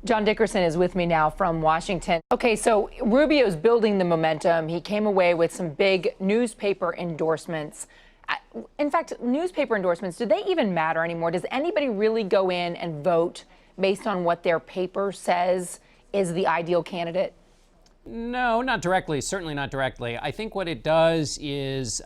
John Dickerson is with me now from Washington. Okay, so Rubio's building the momentum. He came away with some big newspaper endorsements. In fact, newspaper endorsements, do they even matter anymore? Does anybody really go in and vote based on what their paper says is the ideal candidate? No, not directly, certainly not directly. I think what it does is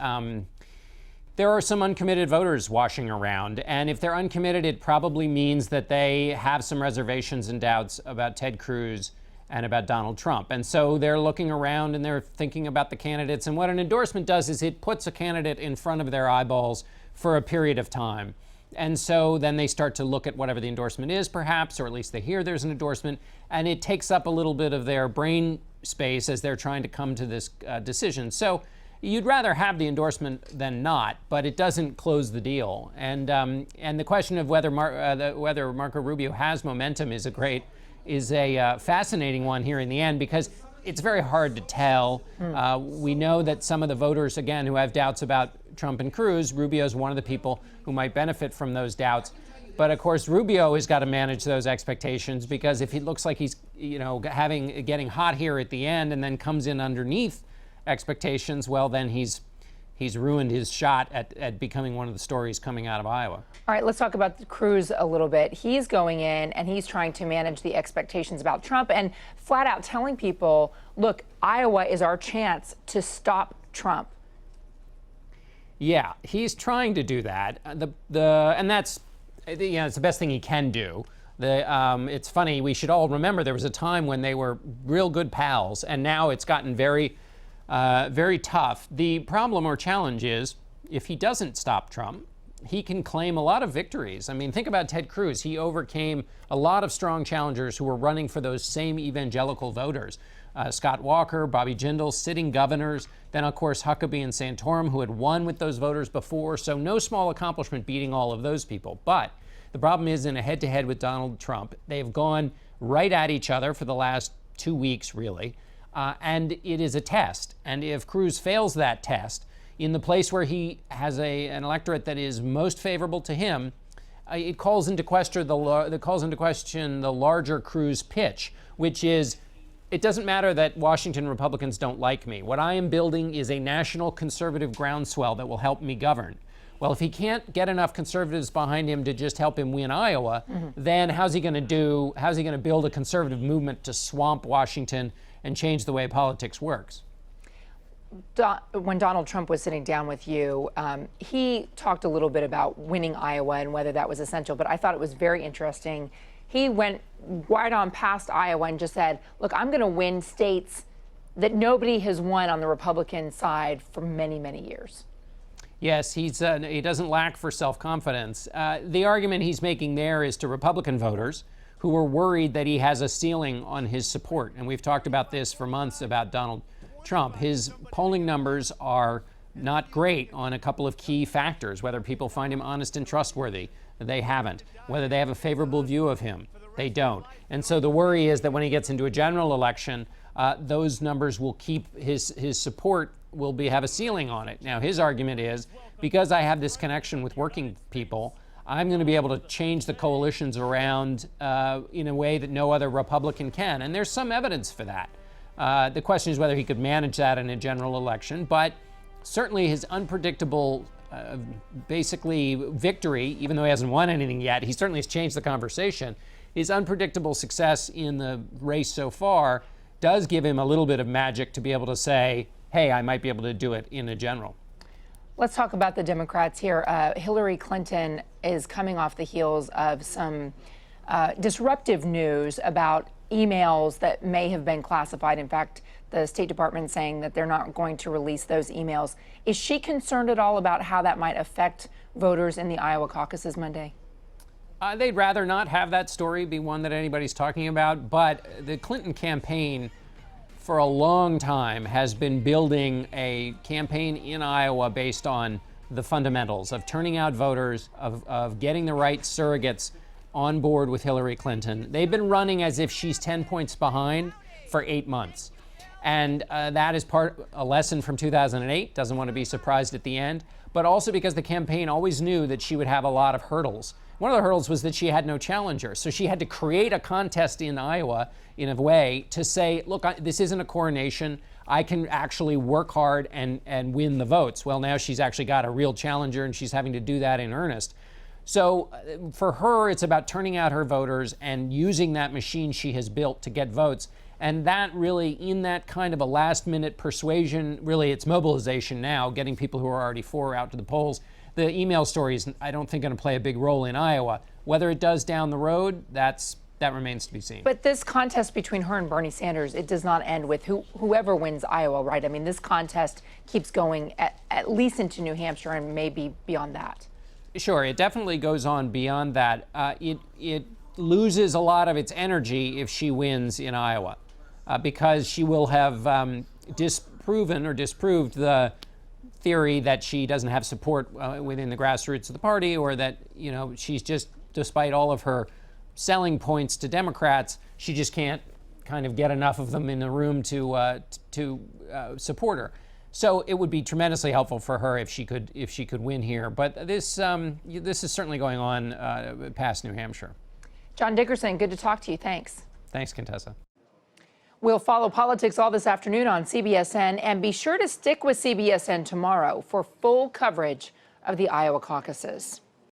there are some uncommitted voters washing around, and if they're uncommitted, it probably means that they have some reservations and doubts about Ted Cruz and about Donald Trump. And so they're looking around and they're thinking about the candidates. And what an endorsement does is it puts a candidate in front of their eyeballs for a period of time. And so then they start to look at whatever the endorsement is, perhaps, or at least they hear there's an endorsement, and it takes up a little bit of their brain space as they're trying to come to this decision. So you'd rather have the endorsement than not, but it doesn't close the deal. And the question of whether Marco Rubio has momentum is a fascinating one here in the end, because it's very hard to tell. We know that some of the voters, again, who have doubts about Trump and Cruz, Rubio is one of the people who might benefit from those doubts. But of course, Rubio has got to manage those expectations, because if he looks like he's, getting hot here at the end and then comes in underneath expectations, well, then he's ruined his shot at becoming one of the stories coming out of Iowa. All right, let's talk about Cruz a little bit. He's going in and he's trying to manage the expectations about Trump and flat out telling people, look, Iowa is our chance to stop Trump. Yeah, he's trying to do that. And that's, it's the best thing he can do. It's funny, we should all remember there was a time when they were real good pals, and now it's gotten very tough. The problem or challenge is, if he doesn't stop Trump, he can claim a lot of victories. I mean, think about Ted Cruz. He overcame a lot of strong challengers who were running for those same evangelical voters. Scott Walker, Bobby Jindal, sitting governors, then, of course, Huckabee and Santorum, who had won with those voters before. So no small accomplishment beating all of those people. But the problem is, in a head-to-head with Donald Trump, they've gone right at each other for the last 2 weeks, really. And it is a test. And if Cruz fails that test, in the place where he has an electorate that is most favorable to him, it calls into question the larger Cruz pitch, which is, it doesn't matter that Washington Republicans don't like me. What I am building is a national conservative groundswell that will help me govern. Well, if he can't get enough conservatives behind him to just help him win Iowa, then how's he going to build a conservative movement to swamp Washington and change the way politics works? When Donald Trump was sitting down with you, he talked a little bit about winning Iowa and whether that was essential, but I thought it was very interesting. He went right on past Iowa and just said, look, I'm going to win states that nobody has won on the Republican side for many, many years. Yes, he doesn't lack for self-confidence. The argument he's making there is to Republican voters who are worried that he has a ceiling on his support. And we've talked about this for months about Donald Trump. His polling numbers are not great on a couple of key factors, whether people find him honest and trustworthy. They haven't. Whether they have a favorable view of him. They don't. And so the worry is that when he gets into a general election, those numbers will keep his support will have a ceiling on it. Now, his argument is, because I have this connection with working people, I'm going to be able to change the coalitions around in a way that no other Republican can. And there's some evidence for that. The question is whether he could manage that in a general election. But certainly his unpredictable basically victory, even though he hasn't won anything yet, he certainly has changed the conversation. His unpredictable success in the race so far does give him a little bit of magic to be able to say, hey, I might be able to do it in a general. Let's talk about the Democrats here. Hillary Clinton is coming off the heels of some disruptive news about emails that may have been classified. In fact, the State Department saying that they're not going to release those emails. Is she concerned at all about how that might affect voters in the Iowa caucuses Monday? They'd rather not have that story be one that anybody's talking about, but the Clinton campaign for a long time has been building a campaign in Iowa based on the fundamentals of turning out voters, of getting the right surrogates on board with Hillary Clinton. They've been running as if she's 10 points behind for 8 months. And that is a lesson from 2008, doesn't want to be surprised at the end, but also because the campaign always knew that she would have a lot of hurdles one of the hurdles was that she had no challenger. So she had to create a contest in Iowa, in a way, to say, look, this isn't a coronation. I can actually work hard and win the votes. Well, now she's actually got a real challenger, and she's having to do that in earnest. So for her, it's about turning out her voters and using that machine she has built to get votes. And that really, in that kind of a last-minute persuasion, really it's mobilization now, getting people who are already for out to the polls. The email story is, I don't think, going to play a big role in Iowa. Whether it does down the road, that remains to be seen. But this contest between her and Bernie Sanders, it does not end with whoever wins Iowa, right? I mean, this contest keeps going at least into New Hampshire and maybe beyond that. Sure, it definitely goes on beyond that. It loses a lot of its energy if she wins in Iowa, because she will have disproven or disproved the theory that she doesn't have support within the grassroots of the party, or that, you know, she's just, despite all of her selling points to Democrats, she just can't kind of get enough of them in the room to support her. So it would be tremendously helpful for her if she could win here. But this is certainly going on past New Hampshire. John Dickerson, good to talk to you. Thanks. Thanks, Contessa. We'll follow politics all this afternoon on CBSN, and be sure to stick with CBSN tomorrow for full coverage of the Iowa caucuses.